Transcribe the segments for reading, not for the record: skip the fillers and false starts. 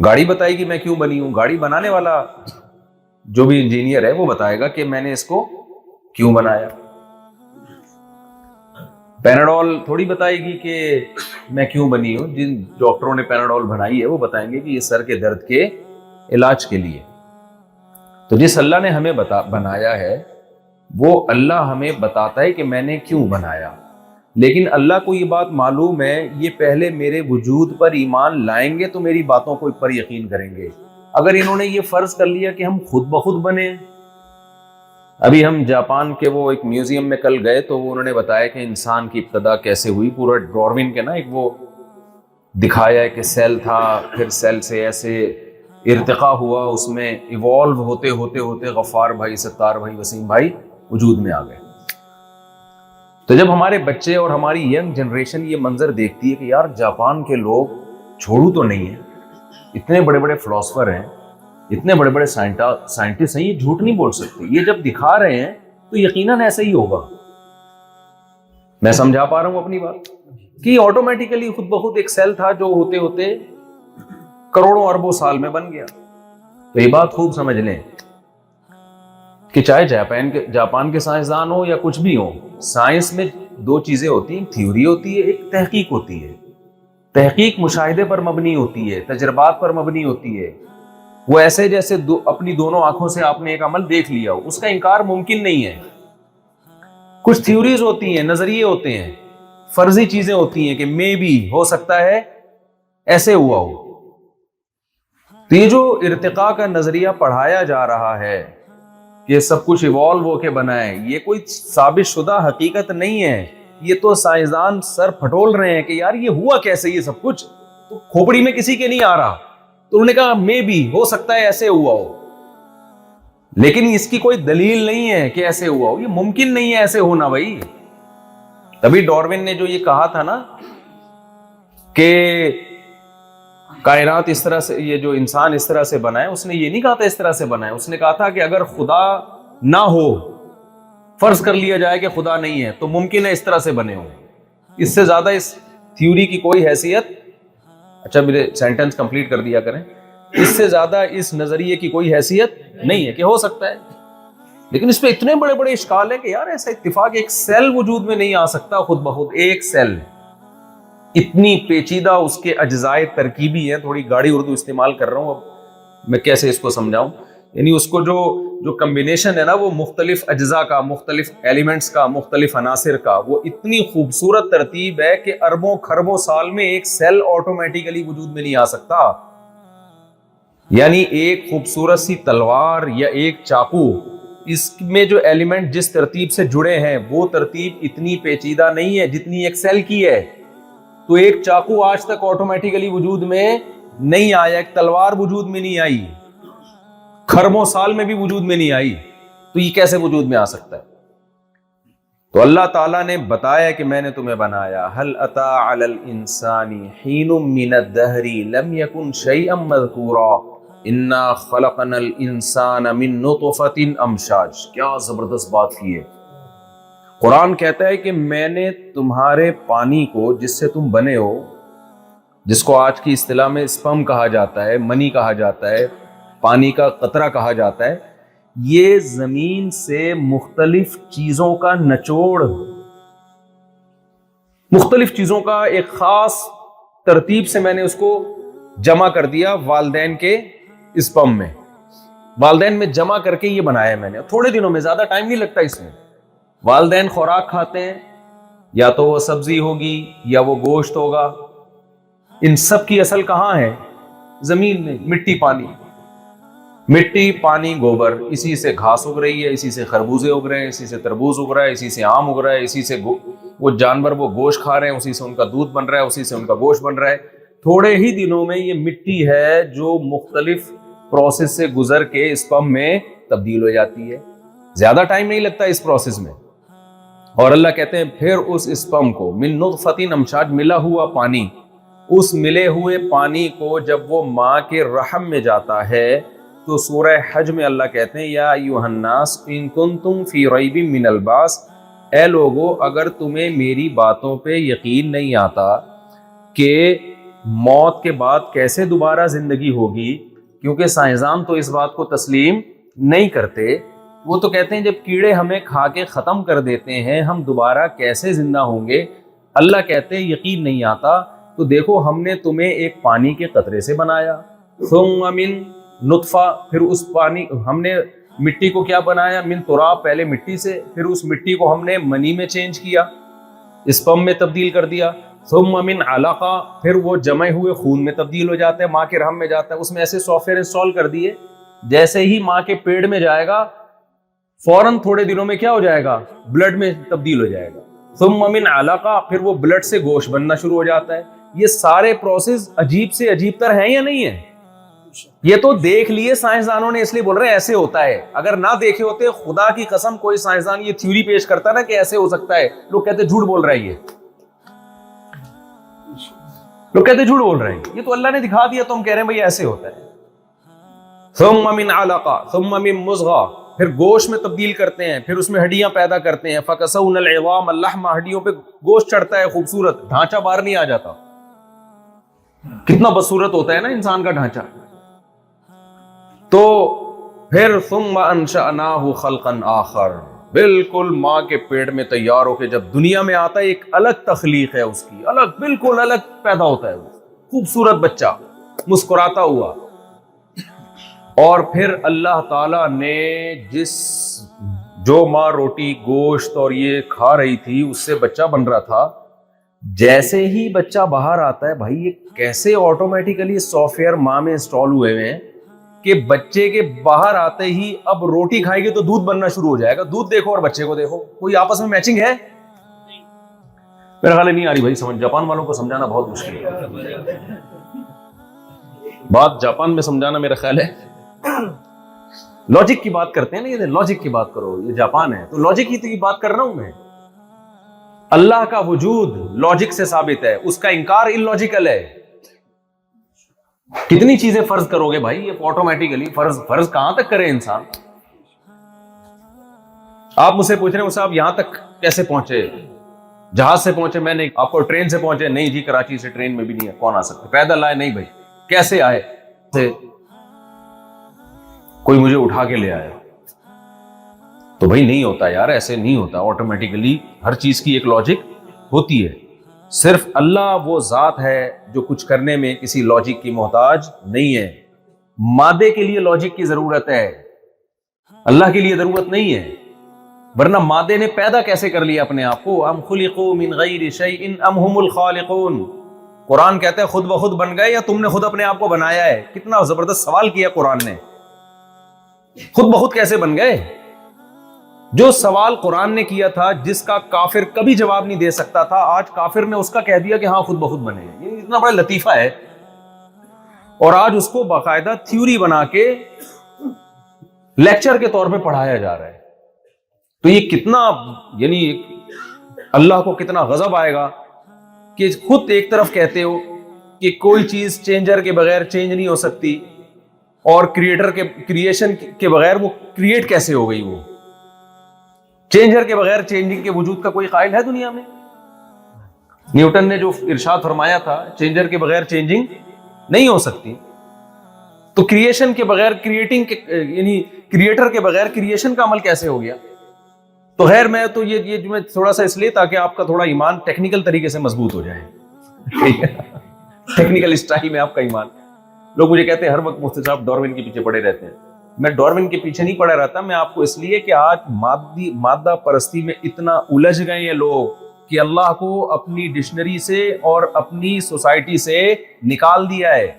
گاڑی بتائے گی میں کیوں بنی ہوں، گاڑی بنانے والا جو بھی انجینئر ہے وہ بتائے گا کہ میں نے اس کو کیوں بنایا۔ پیناڈول تھوڑی بتائے گی کہ میں کیوں بنی ہوں، جن ڈاکٹروں نے پیناڈول بنائی ہے وہ بتائیں گے کہ یہ سر کے درد کے علاج کے لیے۔ تو جس اللہ نے ہمیں بنایا ہے وہ اللہ ہمیں بتاتا ہے کہ میں نے کیوں بنایا، لیکن اللہ کو یہ بات معلوم ہے یہ پہلے میرے وجود پر ایمان لائیں گے تو میری باتوں کو پر یقین کریں گے۔ اگر انہوں نے یہ فرض کر لیا کہ ہم خود بخود بنے، ابھی ہم جاپان کے وہ ایک میوزیم میں کل گئے تو انہوں نے بتایا کہ انسان کی ابتدا کیسے ہوئی، پورا ڈاروین کے نا ایک وہ دکھایا ہے کہ سیل تھا، پھر سیل سے ایسے ارتقا ہوا، اس میں ایوالو ہوتے ہوتے ہوتے غفار بھائی، ستار بھائی، وسیم بھائی وجود میں آ گئے۔ تو جب ہمارے بچے اور ہماری ینگ جنریشن یہ منظر دیکھتی ہے کہ یار جاپان کے لوگ چھوڑو تو نہیں ہیں، اتنے بڑے بڑے فلاسفر ہیں، اتنے بڑے بڑے سائنٹسٹ ہیں، یہ جھوٹ نہیں بول سکتے، یہ جب دکھا رہے ہیں تو یقیناً ایسا ہی ہوگا۔ میں سمجھا پا رہا ہوں اپنی بات کہ آٹومیٹیکلی خود بخود ایک سیل تھا جو ہوتے ہوتے کروڑوں اربوں سال میں بن گیا۔ تو یہ بات خوب سمجھ لیں کہ چاہے جاپان کے سائنسدان ہو یا کچھ بھی ہو، سائنس میں دو چیزیں ہوتی ہیں، تھیوری ہوتی ہے، ایک تحقیق ہوتی ہے۔ تحقیق مشاہدے پر مبنی ہوتی ہے، تجربات پر مبنی ہوتی ہے، وہ ایسے جیسے اپنی دونوں آنکھوں سے آپ نے ایک عمل دیکھ لیا ہو، اس کا انکار ممکن نہیں ہے۔ کچھ تھیوریز ہوتی ہیں، نظریے ہوتے ہیں، فرضی چیزیں ہوتی ہیں کہ مے بی ہو سکتا ہے ایسے ہوا ہو۔ تو یہ جو ارتقاء کا نظریہ پڑھایا جا رہا ہے کہ سب کچھ ایوالو ہو کے بنا ہے، یہ کوئی ثابت شدہ حقیقت نہیں ہے، یہ تو سائنسدان سر پھٹول رہے ہیں کہ یار یہ ہوا کیسے، یہ سب کچھ تو کھوپڑی میں کسی کے نہیں آ رہا۔ تو انہوں نے کہا مے بی ہو سکتا ہے ایسے ہوا ہو، لیکن اس کی کوئی دلیل نہیں ہے کہ ایسے ہوا ہو، یہ ممکن نہیں ہے ایسے ہونا بھائی۔ تبھی ڈاروین نے جو یہ کہا تھا نا کہ کائنات اس طرح سے، یہ جو انسان اس طرح سے بنا ہے، اس نے یہ نہیں کہا تھا اس طرح سے بنا ہے، اس نے کہا تھا کہ اگر خدا نہ ہو، فرض کر لیا جائے کہ خدا نہیں ہے، تو ممکن ہے اس طرح سے بنے ہوں۔ اس سے زیادہ اس تھیوری کی کوئی حیثیت، اچھا میرے سینٹنس کمپلیٹ کر دیا کریں، اس سے زیادہ اس نظریے کی کوئی حیثیت نہیں ہے کہ ہو سکتا ہے، لیکن اس پہ اتنے بڑے بڑے اشکال ہیں کہ یار ایسا اتفاق ایک سیل وجود میں نہیں آ سکتا خود بخود، ایک سیل اتنی پیچیدہ اس کے اجزائے ترکیبی ہیں۔ تھوڑی گاڑی اردو استعمال کر رہا ہوں، اب میں کیسے اس کو سمجھاؤں، یعنی اس کو جو کمبینیشن ہے نا وہ مختلف اجزاء کا، مختلف ایلیمنٹس کا، مختلف عناصر کا، وہ اتنی خوبصورت ترتیب ہے کہ اربوں خربوں سال میں ایک سیل آٹومیٹیکلی وجود میں نہیں آ سکتا۔ یعنی ایک خوبصورت سی تلوار یا ایک چاقو، اس میں جو ایلیمنٹ جس ترتیب سے جڑے ہیں وہ ترتیب اتنی پیچیدہ نہیں ہے جتنی ایک سیل کی ہے۔ تو ایک چاقو آج تک آٹومیٹیکلی وجود میں نہیں آیا، ایک تلوار وجود میں نہیں آئی، خربوں سال میں بھی وجود میں نہیں آئی، تو یہ کیسے وجود میں آ سکتا ہے؟ تو اللہ تعالیٰ نے بتایا کہ میں نے تمہیں بنایا، هل اتى على الانسان حين من الدهر لم يكن شيئا مذكورا انا خلقنا الانسان من نطفة امشاج۔ کیا زبردست بات کی ہے۔ قرآن کہتا ہے کہ میں نے تمہارے پانی کو جس سے تم بنے ہو، جس کو آج کی اصطلاح میں اسپرم کہا جاتا ہے، منی کہا جاتا ہے، پانی کا قطرہ کہا جاتا ہے، یہ زمین سے مختلف چیزوں کا نچوڑ، مختلف چیزوں کا ایک خاص ترتیب سے میں نے اس کو جمع کر دیا والدین کے اسپرم میں، والدین میں جمع کر کے یہ بنایا میں نے۔ تھوڑے دنوں میں، زیادہ ٹائم نہیں لگتا اس میں۔ والدین خوراک کھاتے ہیں، یا تو وہ سبزی ہوگی یا وہ گوشت ہوگا، ان سب کی اصل کہاں ہے؟ زمین میں، مٹی پانی، مٹی پانی گوبر، اسی سے گھاس اگ رہی ہے، اسی سے خربوزے اگ رہے ہیں، اسی سے تربوز اگ رہا ہے، اسی سے آم اگ رہا ہے، اسی سے وہ جانور وہ گوشت کھا رہے ہیں، اسی سے ان کا دودھ بن رہا ہے، اسی سے ان کا گوشت بن رہا ہے۔ تھوڑے ہی دنوں میں یہ مٹی ہے جو مختلف پروسیس سے گزر کے اسپرم میں تبدیل ہو جاتی ہے، زیادہ ٹائم نہیں لگتا اس پروسیس میں۔ اور اللہ کہتے ہیں پھر اس اسپرم کو من نطفۃ امشاج، ملا ہوا پانی، اس ملے ہوئے پانی کو جب وہ ماں کے رحم میں جاتا ہے تو سورہ حج میں اللہ کہتے ہیں یا ایھا الناس ان کنتم فی ریب من البعث، اے لوگو اگر تمہیں میری باتوں پہ یقین نہیں آتا کہ موت کے بعد کیسے دوبارہ زندگی ہوگی، کیونکہ سائنسدان تو اس بات کو تسلیم نہیں کرتے. وہ تو کہتے ہیں جب کیڑے ہمیں کھا کے ختم کر دیتے ہیں ہم دوبارہ کیسے زندہ ہوں گے. اللہ کہتے ہیں یقین نہیں آتا تو دیکھو ہم نے تمہیں ایک پانی کے قطرے سے بنایا، ثم من نطفہ، پھر اس پانی ہم نے مٹی کو کیا بنایا، من تراب، پہلے مٹی سے، پھر اس مٹی کو ہم نے منی میں چینج کیا، اسپم میں تبدیل کر دیا، ثم من علقہ، پھر وہ جمع ہوئے خون میں تبدیل ہو جاتا ہے، ماں کے رحم میں جاتا ہے. اس میں ایسے سافٹ ویئر انسٹال کر دیے جیسے ہی ماں کے پیٹ میں جائے گا فوراً تھوڑے دنوں میں کیا ہو جائے گا، بلڈ میں تبدیل ہو جائے گا. ثم من علقہ، پھر وہ بلڈ سے گوشت بننا شروع ہو جاتا ہے. یہ سارے پروسیس عجیب سے عجیب تر ہیں یا نہیں ہیں؟ یہ تو دیکھ لیے سائنسدانوں نے اس لیے بول رہے ہیں ایسے ہوتا ہے. اگر نہ دیکھے ہوتے خدا کی قسم کوئی سائنسدان یہ تھیوری پیش کرتا نا کہ ایسے ہو سکتا ہے، لوگ کہتے جھوٹ بول رہا ہے، لوگ کہتے جھوٹ بول رہے ہیں. یہ تو اللہ نے دکھا دیا تو ہم کہہ رہے ہیں بھائی ایسے ہوتا ہے. ثم من علقہ ثم من مضغہ، پھر گوشت میں تبدیل کرتے ہیں، پھر اس میں ہڈیاں پیدا کرتے ہیں. فکسونا العظام اللحم، ہڈیوں پہ گوشت چڑھتا ہے خوبصورت، ڈھانچہ باہر نہیں آ جاتا. کتنا بدصورت ہوتا ہے نا انسان کا ڈھانچہ. تو پھر ثم انشأناہ خلقا آخر، بالکل ماں کے پیٹ میں تیار ہو کے جب دنیا میں آتا ہے ایک الگ تخلیق ہے اس کی، الگ بالکل الگ پیدا ہوتا ہے وہ خوبصورت بچہ مسکراتا ہوا. اور پھر اللہ تعالیٰ نے جو ماں روٹی گوشت اور یہ کھا رہی تھی اس سے بچہ بن رہا تھا، جیسے ہی بچہ باہر آتا ہے بھائی یہ کیسے آٹومیٹیکلی سافٹ ویئر ماں میں انسٹال ہوئے ہوئے ہیں کہ بچے کے باہر آتے ہی اب روٹی کھائے گی تو دودھ بننا شروع ہو جائے گا. دودھ دیکھو اور بچے کو دیکھو، کوئی آپس میں میچنگ ہے؟ میرا خیال نہیں آ رہی بھائی سمجھ. جاپان والوں کو سمجھانا بہت مشکل ہے، بات جاپان میں سمجھانا میرا خیال ہے. لاجک کی بات کرتے ہیں نا، یہ لاجک کی بات کرو، یہ جاپان ہے تو لاجک کی بات کر رہا ہوں میں. اللہ کا وجود لاجک سے ثابت ہے، اس کا انکار ان لاجیکل ہے. کتنی چیزیں فرض کرو گے بھائی، یہ آٹومیٹیکلی فرض کہاں تک کرے انسان. آپ مجھ سے پوچھ رہے ہیں صاحب یہاں تک کیسے پہنچے، جہاز سے پہنچے؟ میں نہیں. آپ کو ٹرین سے پہنچے؟ نہیں جی کراچی سے ٹرین میں بھی نہیں ہے، کون آ سکتے؟ پیدل آئے؟ نہیں بھائی. کیسے آئے؟ کوئی مجھے اٹھا کے لے آیا. تو بھائی نہیں ہوتا یار، ایسے نہیں ہوتا آٹومیٹیکلی. ہر چیز کی ایک لاجک ہوتی ہے. صرف اللہ وہ ذات ہے جو کچھ کرنے میں کسی لاجک کی محتاج نہیں ہے. مادے کے لیے لاجک کی ضرورت ہے، اللہ کے لیے ضرورت نہیں ہے. ورنہ مادے نے پیدا کیسے کر لیا اپنے آپ کو؟ ام خلقوا من غیر شیء ام هم الخالقون. قرآن کہتا ہے خود بخود بن گئے یا تم نے خود اپنے آپ کو بنایا ہے؟ کتنا زبردست سوال کیا قرآن نے. خود بخود کیسے بن گئے؟ جو سوال قرآن نے کیا تھا جس کا کافر کبھی جواب نہیں دے سکتا تھا، آج کافر نے اس کا کہہ دیا کہ ہاں خود بخود بنے. یہ اتنا بڑا لطیفہ ہے. اور آج اس کو باقاعدہ تھیوری بنا کے لیکچر کے طور پہ پڑھایا جا رہا ہے. تو یہ کتنا، یعنی اللہ کو کتنا غضب آئے گا کہ خود ایک طرف کہتے ہو کہ کوئی چیز چینجر کے بغیر چینج نہیں ہو سکتی، اور کریٹر کے کریشن کے بغیر وہ کریٹ کیسے ہو گئی؟ وہ چینجر کے بغیر چینجنگ کے وجود کا کوئی قائل ہے دنیا میں؟ نیوٹن نے جو ارشاد فرمایا تھا چینجر کے بغیر چینجنگ نہیں ہو سکتی، تو کریشن کے بغیر کریٹنگ یعنی کریٹر کے بغیر کریشن کا عمل کیسے ہو گیا؟ تو خیر میں تو یہ میں تھوڑا سا اس لیے تاکہ آپ کا تھوڑا ایمان ٹیکنیکل طریقے سے مضبوط ہو جائے. ٹیکنیکل اسٹائل میں آپ کا ایمان. لوگ مجھے کہتے ہیں ہر وقت مفتی صاحب ڈاروین کے پیچھے پڑے رہتے ہیں. میں ڈاروین کے پیچھے نہیں پڑا رہتا، میں آپ کو اس لیے کہ آج مادہ پرستی میں اتنا الجھ گئے ہیں لوگ کہ اللہ کو اپنی ڈکشنری سے اور اپنی سوسائٹی سے نکال دیا ہے.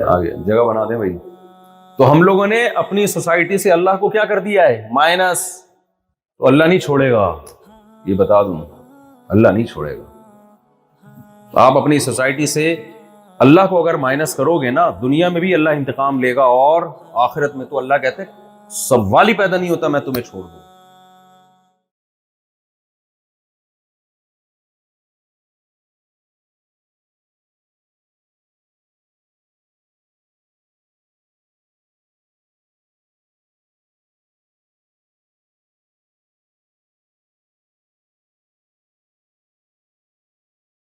آگے جگہ بنا دیں بھائی. تو ہم لوگوں نے اپنی سوسائٹی سے اللہ کو کیا کر دیا ہے؟ مائنس. تو اللہ نہیں چھوڑے گا، یہ بتا دوں، اللہ نہیں چھوڑے گا. آپ اپنی سوسائٹی سے اللہ کو اگر مائنس کرو گے نا، دنیا میں بھی اللہ انتقام لے گا، اور آخرت میں تو اللہ کہتے سوال ہی پیدا نہیں ہوتا میں تمہیں چھوڑ دوں.